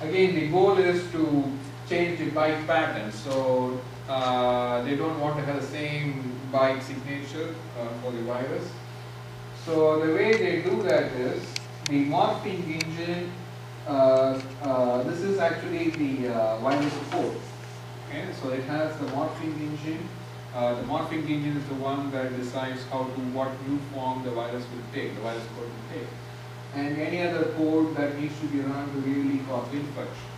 again, the goal is to change the byte pattern. So they don't want to have the same byte signature for the virus. So the way they do that is the morphing engine. This is actually the virus code. Okay, so it has the morphing engine. The morphing engine is the one that decides what new form the virus will take, the virus code will take, and any other code that needs to be run to really cause infection.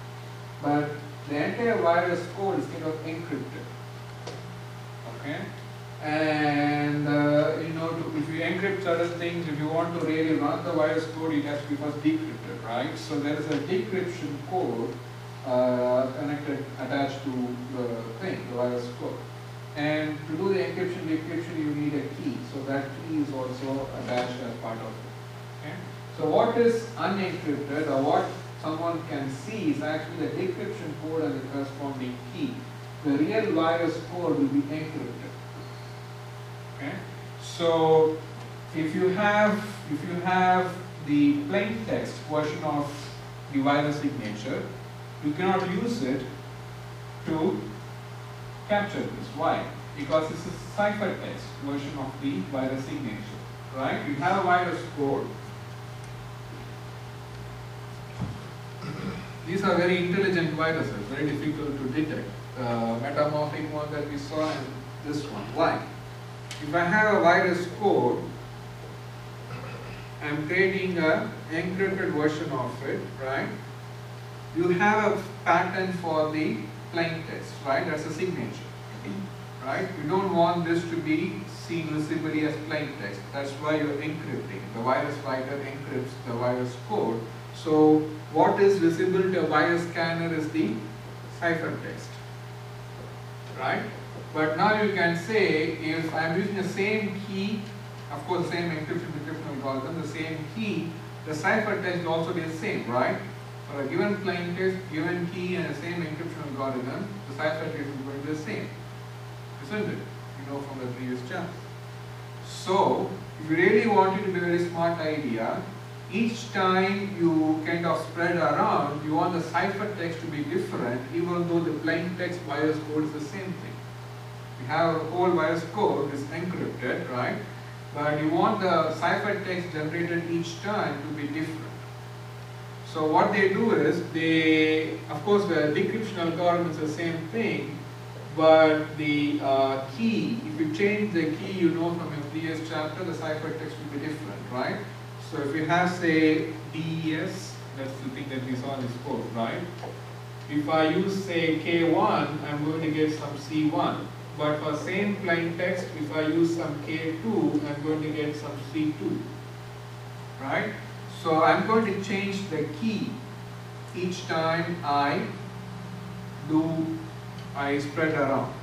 But the entire virus code is kind of encrypted. Okay, and if you encrypt certain things, if you want to really run the virus code, it has to be first decrypted, right? So there is a decryption code attached to the thing, the virus code. And to do the encryption, decryption, you need a key. So that key is also attached as part of it. Okay? So what is unencrypted, or what someone can see, is actually the decryption code and the corresponding key. The real virus code will be encrypted. Okay? So if you have the plain text version of the virus signature, you cannot use it to capture this. Why? Because this is ciphertext version of the virus signature, right? You have a virus code. These are very intelligent viruses, very difficult to detect. Metamorphic one that we saw and this one. Why? If I have a virus code, I'm creating an encrypted version of it, right? You have a pattern for the plain text, right? That's a signature, right? You don't want this to be seen visibly as plain text. That's why you're encrypting. The virus writer encrypts the virus code. So what is visible to a virus scanner is the ciphertext, right? But now you can say, if I'm using the same key, of course the same encryption decryption algorithm, the same key, the ciphertext will also be the same, right? For a given plain text, given key, and the same encryption algorithm, the ciphertext is going to be the same, isn't it? You know from the previous chapter. So, if you really want it to be a very smart idea, each time you kind of spread around, you want the ciphertext to be different, even though the plain text virus code is the same thing. You have a whole virus code is encrypted, right? But you want the ciphertext generated each time to be different. So what they do is, of course the decryption algorithm is the same thing, but the key, if you change the key, you know from your previous chapter, the ciphertext will be different, right? So if you have, say, DES, that's the thing that we saw in this code, right? If I use, say, K1, I'm going to get some C1. But for same plain text, if I use some K2, I'm going to get some C2, right? So I'm going to change the key each time I spread around.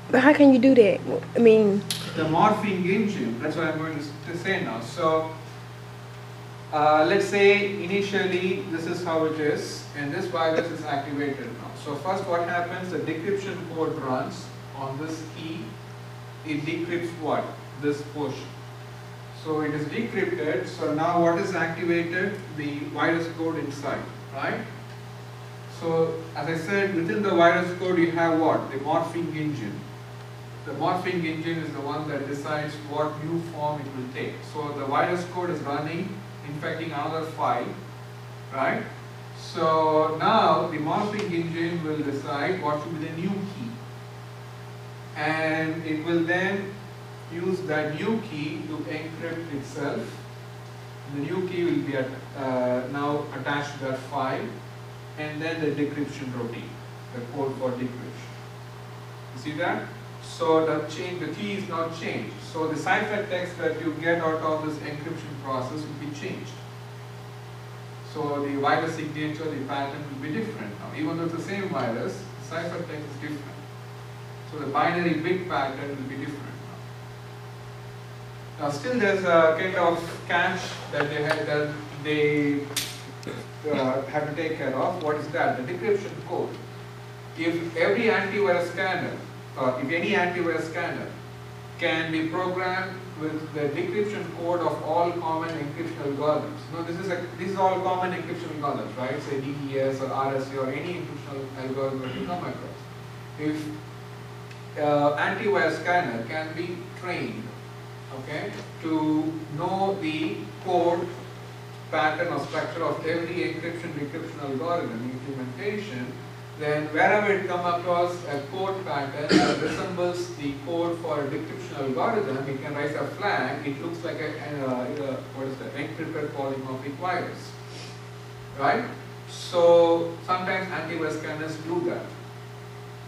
But how can you do that? I mean, the morphing engine, that's what I'm going to say now. So let's say initially this is how it is, and this virus is activated now. So first what happens, the decryption code runs on this key. It decrypts what? This portion. So it is decrypted. So now what is activated? The virus code inside, right? So as I said, within the virus code you have what? The morphing engine. The morphing engine is the one that decides what new form it will take. So the virus code is running, infecting another file, right? So now the morphing engine will decide what should be the new key. And it will then use that new key to encrypt itself. The new key will be now attached to that file, and then the decryption routine, the code for decryption. You see that? So the key is not changed. So the ciphertext that you get out of this encryption process will be changed. So the virus signature, the pattern will be different now. Even though it's the same virus, the ciphertext is different. So the binary bit pattern will be different now. Now still there's a kind of catch that they have to take care of. What is that? The decryption code. If every antivirus scanner, or if any antivirus scanner can be programmed with the decryption code of all common encryption algorithms. No, this is all common encryption algorithms, right? Say DES or RSA or any encryption algorithm that you come across. If antivirus scanner can be trained, okay, to know the code pattern or structure of every encryption decryption algorithm implementation, then wherever it comes across a code pattern that resembles the code for a decryption algorithm, it can raise a flag. It looks like a what is that, encrypted polymorphic virus, right? So sometimes antivirus scanners do that.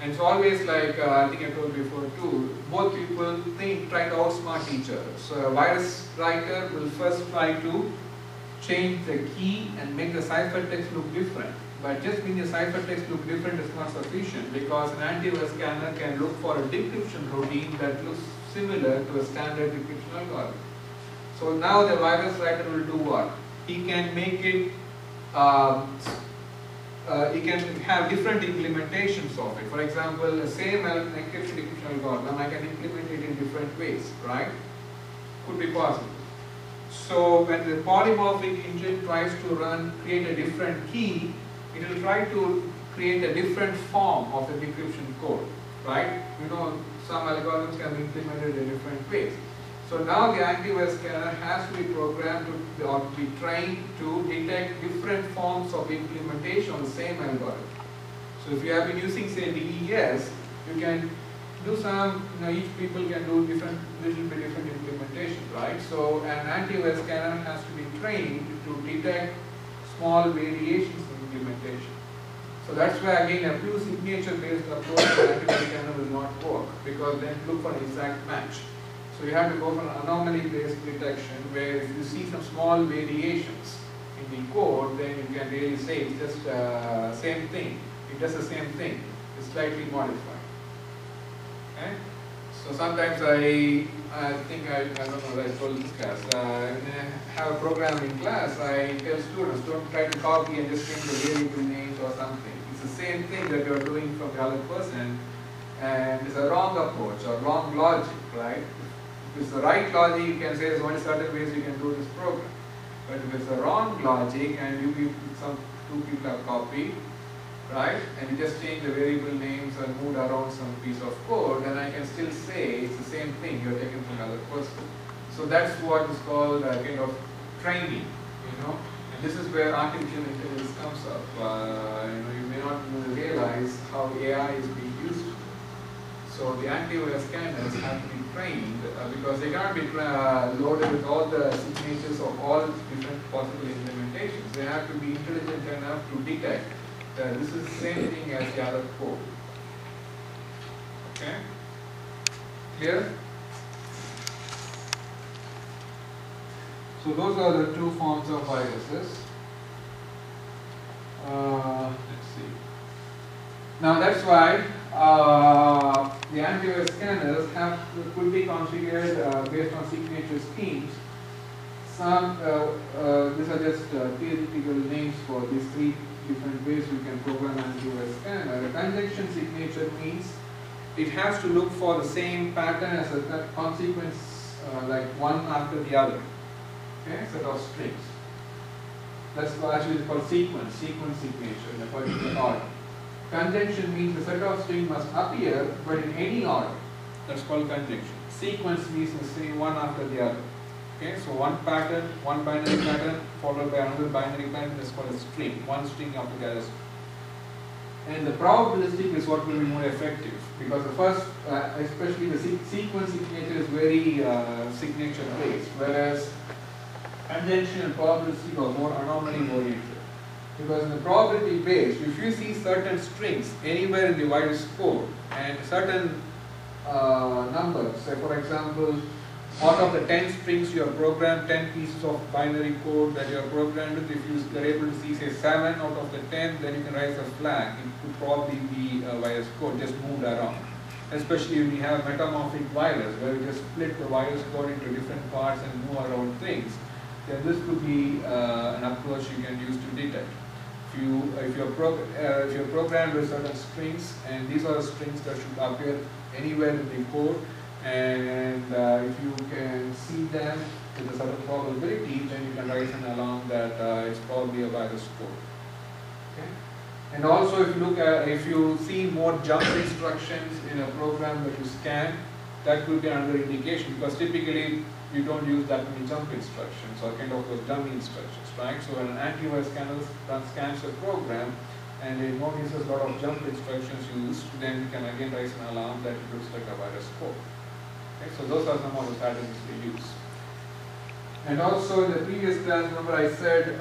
And it's always like, I think I told before too, both people try to outsmart each other. So a virus writer will first try to change the key and make the ciphertext look different. But just making the ciphertext look different is not sufficient, because an antivirus scanner can look for a decryption routine that looks similar to a standard decryption algorithm. So now the virus writer will do what? He can make it you can have different implementations of it. For example, the same encryption decryption algorithm, I can implement it in different ways, right? Could be possible. So when the polymorphic engine tries to create a different key, it will try to create a different form of the decryption code, right? You know, some algorithms can be implemented in different ways. So now the antivirus scanner has to be programmed or to be trained to detect different forms of implementation of the same algorithm. So if you have been using, say, DES, you can do some, each people can do little bit different implementation, right? So an antivirus scanner has to be trained to detect small variations in implementation. So that's why again a pure signature based approach to antivirus scanner will not work, because then look for an exact match. So you have to go for an anomaly-based detection, where if you see some small variations in the code, then you can really say it's just same thing. It does the same thing. It's slightly modified. Okay? So sometimes I don't know that I told this class. When I have a program in class, I tell students, don't try to copy and just change the variable names or something. It's the same thing that you're doing from the other person, and it's a wrong approach or wrong logic, right? If it's the right logic, you can say there's only certain ways you can do this program. But if it's the wrong logic and two people have copied, right, and you just change the variable names and moved around some piece of code, then I can still say it's the same thing you're taken from another person. So that's what is called a kind of training, and this is where artificial intelligence comes up. You may not realize how AI is being used. So the antivirus scanners have to be trained because they cannot be loaded with all the signatures of all different possible implementations. They have to be intelligent enough to detect that this is the same thing as the other code. Okay? Clear? So those are the two forms of viruses. Let's see. Now that's why the antivirus scanners could be configured based on signature schemes. Some these are just theoretical names for these three different ways we can program antivirus scanner. A conjunction signature means it has to look for the same pattern as a consequence, like one after the other. Okay, set of strings. That's actually called sequence signature in a particular order. Conjunction means the set of strings must appear, but in any order. That's called conjunction. Sequence means the same one after the other. Okay, so one pattern, one binary pattern, followed by another binary pattern is called a string. One string after the other. And the probabilistic is what will be more effective, because the first, especially the sequence signature is very signature based, whereas conjunction and probabilistic are more anomaly oriented. Because in the probability based, if you see certain strings anywhere in the virus code and certain numbers, say for example, out of the 10 strings you have programmed 10 pieces of binary code that you have programmed with, if you are able to see say 7 out of the 10, then you can raise a flag. It could probably be a virus code just moved around. Especially when you have metamorphic virus, where you just split the virus code into different parts and move around things, then this could be an approach you can use to detect. If you're programmed with certain strings, and these are the strings that should appear anywhere in the code, and if you can see them with a certain probability, then you can raise an alarm that it's probably a virus code. Okay? And also, if you see more jump instructions in a program that you scan, that could be another indication, because typically you don't use that many jump instructions or kind of those dummy instructions, right? So when an antivirus scans a program and it notices a lot of jump instructions used, then you can again raise an alarm that it looks like a virus code. Okay, so those are some of the strategies we use. And also in the previous class, remember I said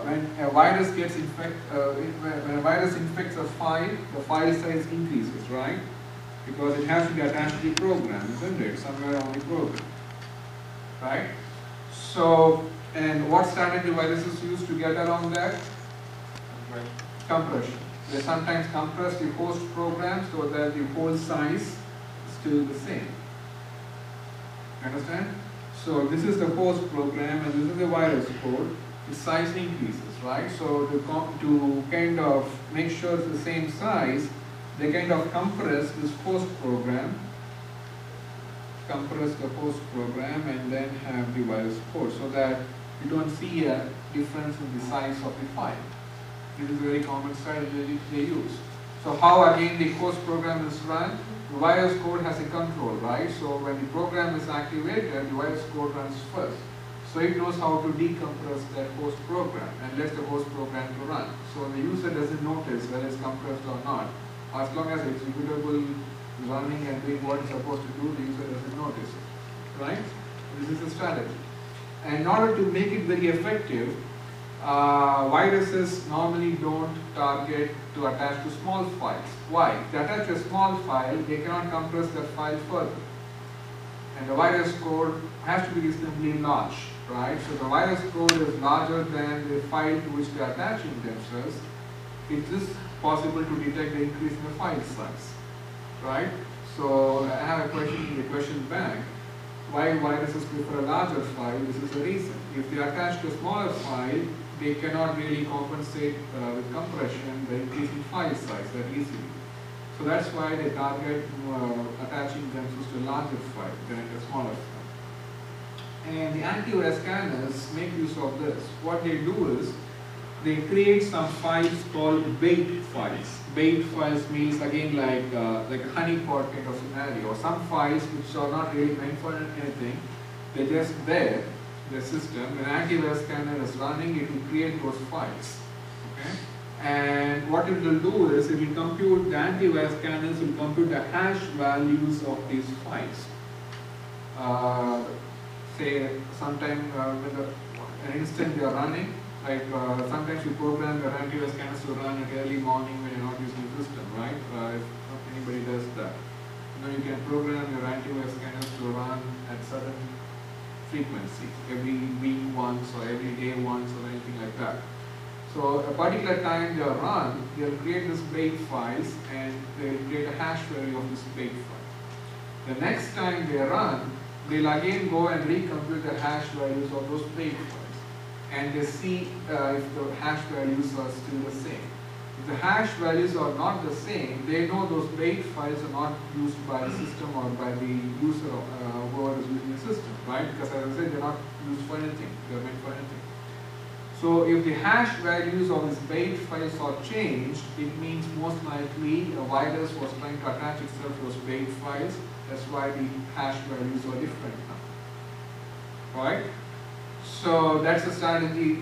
when a virus when a virus infects a file, the file size increases, right? Because it has to be attached to the program, isn't it? Somewhere on the program, right? So, and what strategy viruses use to get around that? Compression. They sometimes compress the host program so that the whole size is still the same. Understand? So this is the host program and this is the virus code. The size increases, right? So to kind of make sure it's the same size, they kind of compress this host program, and then have the virus code so that you don't see a difference in the size of the file. This is a very common strategy they use. So how again the host program is run? The virus code has a control, right? So when the program is activated, the virus code runs first. So it knows how to decompress that host program and lets the host program to run. So the user doesn't notice whether it's compressed or not. As long as it's executable, running and doing what it's supposed to do, the user doesn't notice it, right? This is a strategy. And in order to make it very effective, viruses normally don't target to attach to small files. Why? If they attach to a small file, they cannot compress that file further. And the virus code has to be reasonably large, right? So the virus code is larger than the file to which they are attaching themselves. It is possible to detect the increase in the file size, right? So I have a question in the question bank. Why viruses prefer a larger file? This is the reason. If they attach to a smaller file, they cannot really compensate with compression the increase in file size that easily. So that's why they target attaching themselves to a larger file than a smaller file. And the antivirus scanners make use of this. What they do is, they create some files called bait files. Bait files means again like a honeypot kind of scenario, or some files which are not really meant for anything. They're just there, the system. When an antivirus scanner is running, it will create those files. Okay? And what it will do is, it will compute, the antivirus scanners will compute the hash values of these files. Say sometime when an instant they are running, like sometimes you program your antivirus scanners to run at early morning when you're not using the system, right? If anybody does that. You can program your antivirus scanners to run at certain frequency, every week once or every day once or anything like that. So a particular time they are run, they'll create this bait files and they'll create a hash value of this bait file. The next time they run, they'll again go and recompute the hash values of those bait files. And they see if the hash values are still the same. If the hash values are not the same, they know those bait files are not used by the system or by the user who is using the system, right? Because as I said, they're not used for anything, they're meant for anything. So if the hash values of these bait files are changed, it means most likely a virus was trying to attach itself to those bait files. That's why the hash values are different now, right? So that's a strategy,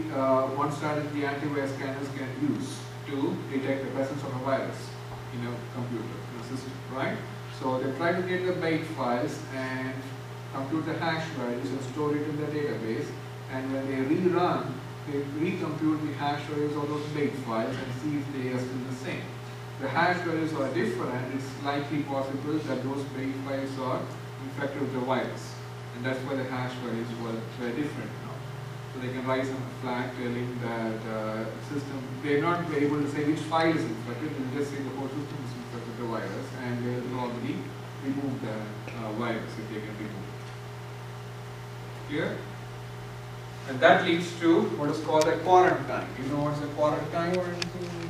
one strategy antivirus scanners can use to detect the presence of a virus in a computer, in a system, right? So they try to get the bait files and compute the hash values and store it in the database, and when they rerun, they recompute the hash values of those bait files and see if they are still the same. If the hash values are different, it's likely possible that those bait files are infected with the virus, and that's why the hash values were different. So they can raise a flag telling that system, they're not able to say which file is infected, they'll just say the whole system is infected with the virus, and they'll probably remove the virus if they can remove it. Clear? And that leads to what is called a quarantine. You know what's a quarantine or anything?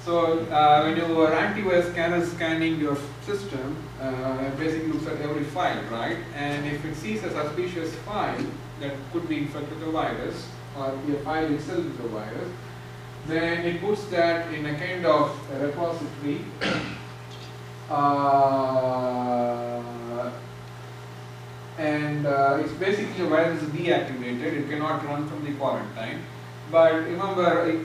So when your antivirus scanner is scanning your system, it basically looks at every file, right? And if it sees a suspicious file that could be infected with a virus, or the file itself is a virus, then it puts that in a kind of a repository. It's basically a virus is deactivated, it cannot run from the quarantine. But remember,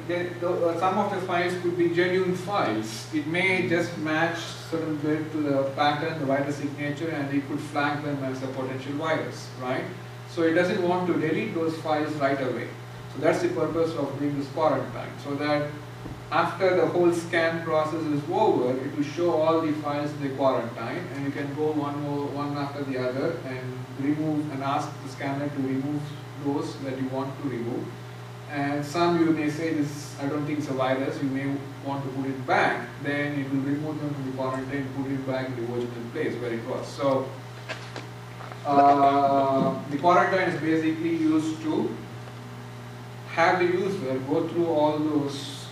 some of the files could be genuine files. It may just match certain bit to the pattern, the virus signature, and it could flag them as a potential virus, right? So it doesn't want to delete those files right away. So that's the purpose of doing this quarantine, so that after the whole scan process is over, it will show all the files in the quarantine, and you can go one after the other and remove and ask the scanner to remove those that you want to remove. And some you may say this, I don't think it's a virus, you may want to put it back, then it will remove them from the quarantine, put it back in the original place where it was. So the quarantine is basically used to have the user go through all those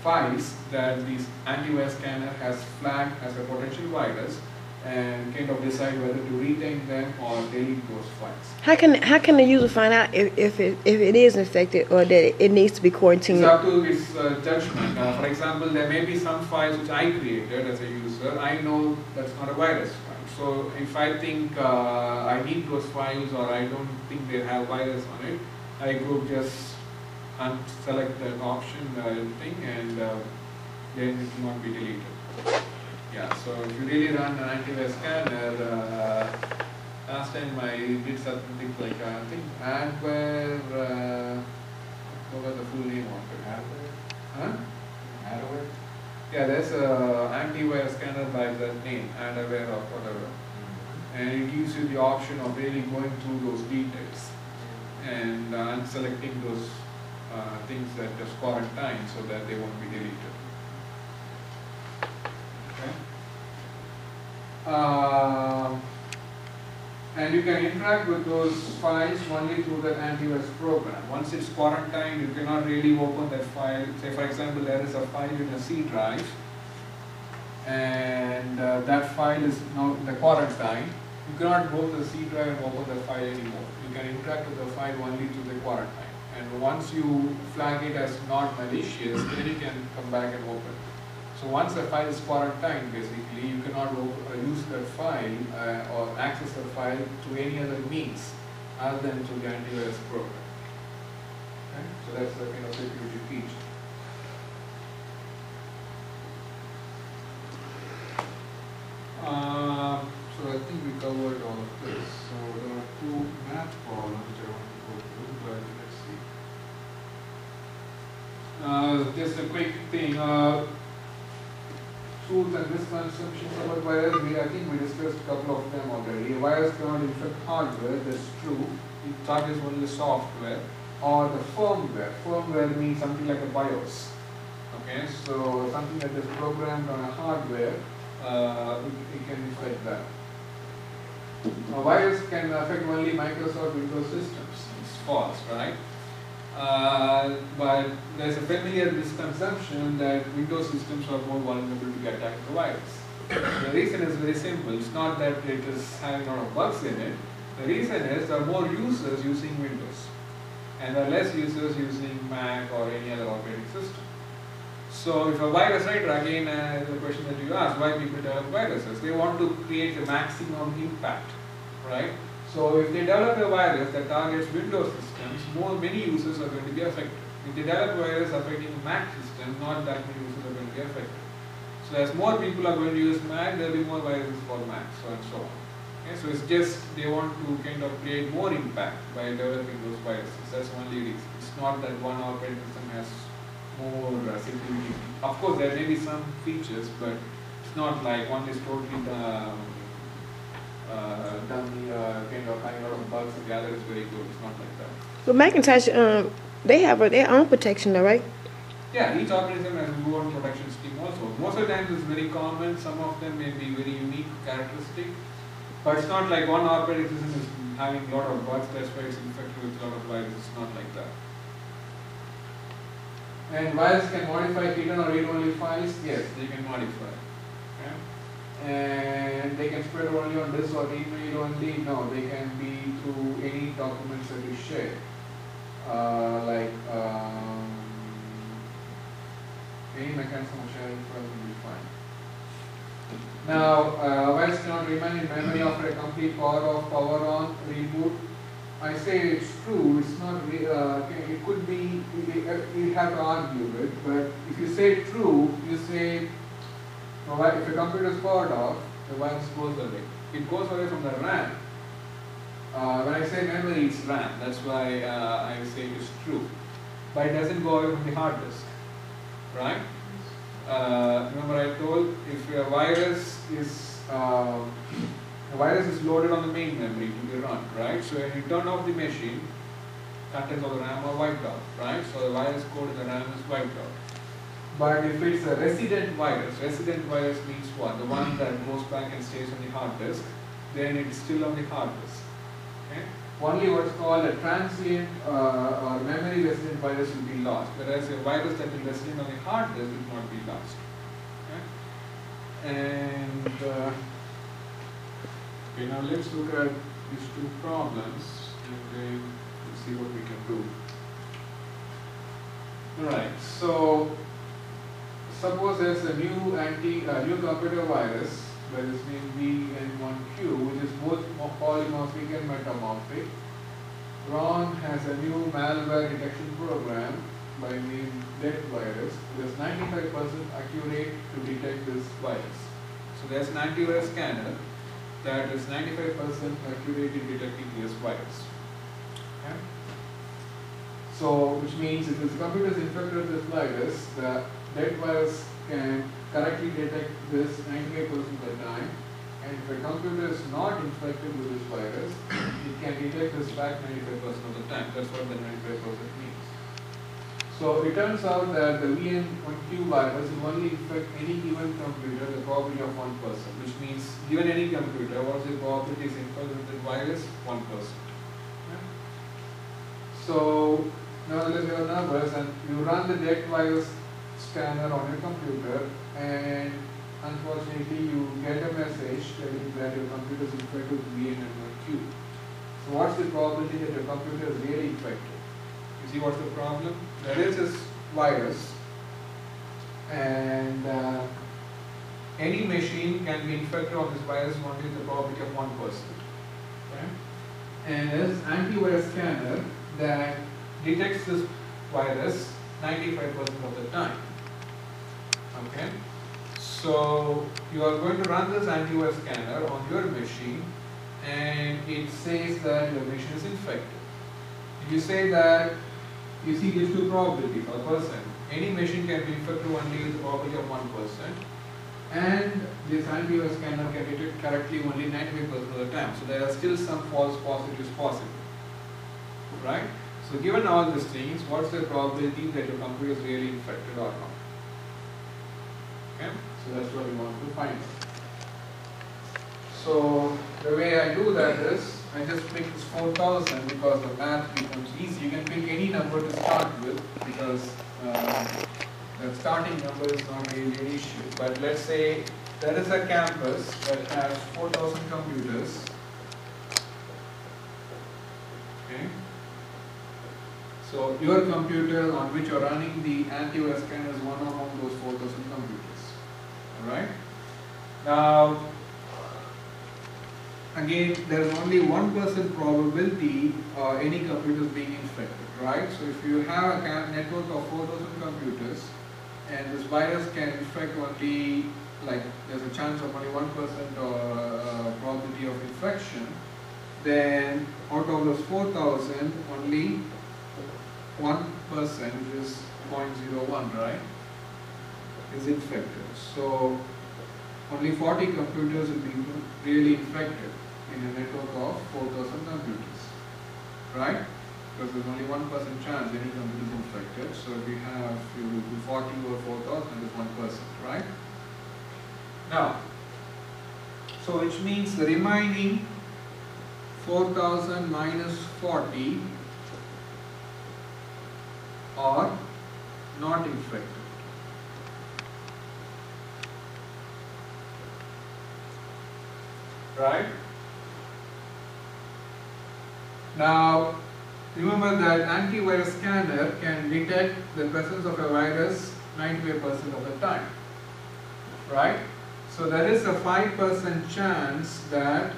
files that this antivirus scanner has flagged as a potential virus, and kind of decide whether to retain them or delete those files. How can the user find out if it is infected or that it needs to be quarantined? It's up to his judgment. For example, there may be some files which I created as a user. I know that's not a virus file. So if I think I need those files or I don't think they have virus on it, I could just select that option thing, and then it will not be deleted. Yeah, so if you really run an antivirus scanner, last time I did certain things like, I think adware, what was the full name of it? Adware? Huh? Adware? Yeah, there's an antivirus scanner by that name, adware or whatever. And it gives you the option of really going through those details and unselecting those things that just quarantine so that they won't be deleted. And you can interact with those files only through that antivirus program. Once it's quarantined, you cannot really open that file. Say, for example, there is a file in a C drive, and that file is now in the quarantine. You cannot go to the C drive and open the file anymore. You can interact with the file only through the quarantine. And once you flag it as not malicious, then you can come back and open. So once a file is quarantined, basically, you cannot use that file or access the file through any other means other than through the antivirus program. Okay? So that's the kind of security feature. So I think we covered all of this. So there are two math problems which I want to go through, but let's see. Just a quick thing. Truth and misconceptions about virus. I think we discussed a couple of them already. A virus cannot infect hardware, that's true. It targets only the software or the firmware. Firmware means something like a BIOS. Okay, so something that is programmed on a hardware, it can infect that. A virus can affect only Microsoft Windows systems. It's false, right? But there's a familiar misconception that Windows systems are more vulnerable to get attacked by virus. The reason is very simple. It's not that it is having a lot of bugs in it. The reason is there are more users using Windows, and there are less users using Mac or any other operating system. So if a virus, right, again the question that you asked, why people develop viruses? They want to create the maximum impact, right? So if they develop a virus that targets Windows systems, many users are going to be affected. If they develop a virus affecting Mac systems, not that many users are going to be affected. So as more people are going to use Mac, there will be more viruses for Mac, so and so on. Okay, so it's just they want to kind of create more impact by developing those viruses. That's only reason. It's not that one operating system has more security. Of course, there may be some features, but it's not like one is totally kind of having a lot of bugs, and the other is very good. It's not like that. But Macintosh, they have their own protection, though, right? Yeah, each operating system has its own protection scheme also. Most of the times it's very common. Some of them may be very unique characteristic, but it's not like one operating system is having a lot of bugs. That's why it's infected with a lot of viruses. It's not like that. And virus can modify hidden or read-only files? Yes, they can modify. Okay? And they can spread only on disk or read only? No, they can be through any documents that you share. Any mechanism of sharing files will be fine. Now, virus cannot remain in memory after a complete power off, power on, reboot. I say it's true, it's not, it could be, you have to argue it, but if you say true, you say, if a computer is powered off, the virus goes away. It goes away from the RAM. When I say memory, it's RAM, that's why I say it is true. But it doesn't go away from the hard disk, right? Remember I told, if a virus is loaded on the main memory to be run, right? So when you turn off the machine, contents of the RAM are wiped out, right? So the virus code in the RAM is wiped out. But if it's a resident virus means what? The one that goes back and stays on the hard disk, then it's still on the hard disk. Okay? Only what's called a transient or memory resident virus will be lost, whereas a virus that is resident on the hard disk will not be lost. Okay? And okay, now let's look at these two problems and then we'll see what we can do. Alright, so suppose there's a new computer virus by this name V1Q, which is both polymorphic and metamorphic. Ron has a new malware detection program by name Death virus. It is 95% accurate to detect this virus. So there's an antivirus scanner that is 95% accurate in detecting this virus. Okay? So, which means if this computer is infected with this virus, the Death virus can correctly detect this 95% of the time, and if a computer is not infected with this virus, it can detect this fact 95% of the time. That's what the 95% means. So it turns out that the V1Q virus will only infect any given computer the probability of 1%, which means given any computer, what's the probability is infected with the virus? 1%. Okay? So now that you are nervous and you run the Death virus scanner on your computer, and unfortunately you get a message telling that your computer is infected with V1Q. So what's the probability that your computer is really infected? You see what's the problem? There is this virus, and any machine can be infected of this virus only with the probability of 1%. Okay? And there is antivirus scanner that detects this virus 95% of the time. Okay? So you are going to run this antivirus scanner on your machine, and it says that your machine is infected. If you say that, you see these two probabilities per person. Any machine can be infected only with the probability of 1%, and this antivirus scanner can detect correctly only 95% of the time. So there are still some false positives possible. Right? So given all these things, what's the probability that your computer is really infected or not? Okay? So that's what we want to find out. So the way I do that is, I just pick this 4000 because the math becomes easy. You can pick any number to start with because the starting number is not really an issue. But let's say there is a campus that has 4000 computers. Okay. So your computer on which you are running the antivirus scanner is one among those 4000 computers. Alright? Now, again, there is only 1% probability any computer is being infected, right? So if you have a network of 4000 computers and this virus can infect only, like there's a chance of only 1% probability of infection, then out of those 4000, only 1%, which is 0.01, right, is infected. So only 40 computers will be really infected in a network of 4000 computers, right? Because there's only 1% chance any computer is infected. So if we have, you do 40 over 4000 is 1%, right? Now, so which means the remaining 4000 minus 40 or not infected. Right? Now, remember that antivirus scanner can detect the presence of a virus 95% of the time. Right? So there is a 5% chance that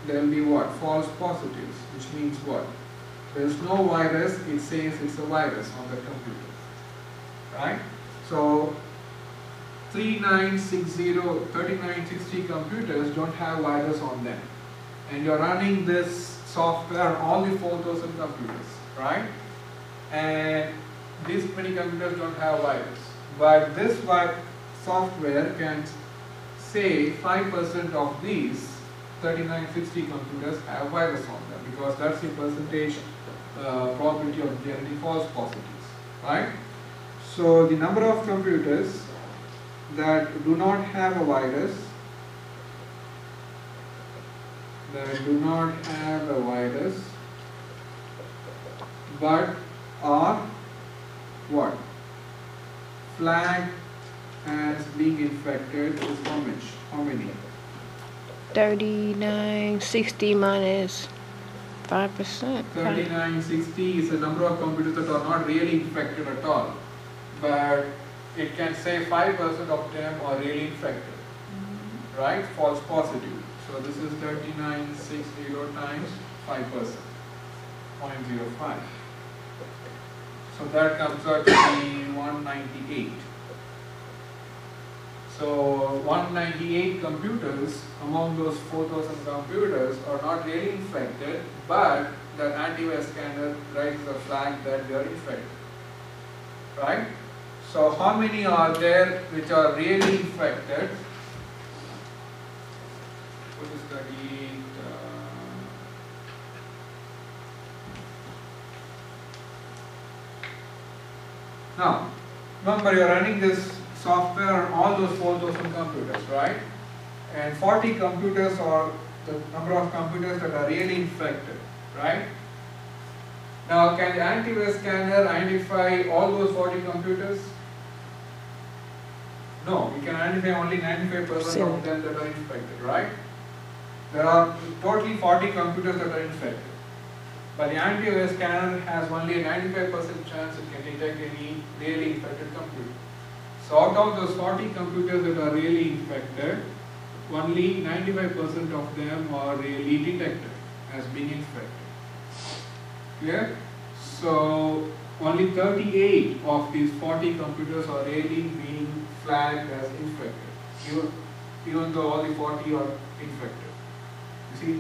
there will be what? False positives, which means what? There is no virus, it says it's a virus on the computer. Right? So 3960 computers don't have virus on them. And you're running this software on all the 4000 computers, right? And these many computers don't have virus. But this software can say 5% of these 3960 computers have virus on them, because that's the percentage probability of getting false positives, right? So the number of computers that do not have a virus, but are what? Flagged as being infected is how much? How many? 3960 minus 5%. 3960 is the number of computers that are not really infected at all, but it can say 5% of them are really infected, right? False positive. So this is 3960 times 5%, 0.05. So that comes out to be 198. So 198 computers among those 4000 computers are not really infected, but the antivirus scanner raises a flag that they are infected, right? So how many are there which are really infected? What is that? Now, remember you are running this software on all those 4000 computers, right? And 40 computers are the number of computers that are really infected, right? Now, can the antivirus scanner identify all those 40 computers? No, we can identify only 95% of them that are infected, right? There are totally 40 computers that are infected. But the antivirus scanner has only a 95% chance it can detect any really infected computer. So out of those 40 computers that are really infected, only 95% of them are really detected as being infected. Clear? So only 38 of these 40 computers are really being flagged as infected, even though all the 40 are infected. You see?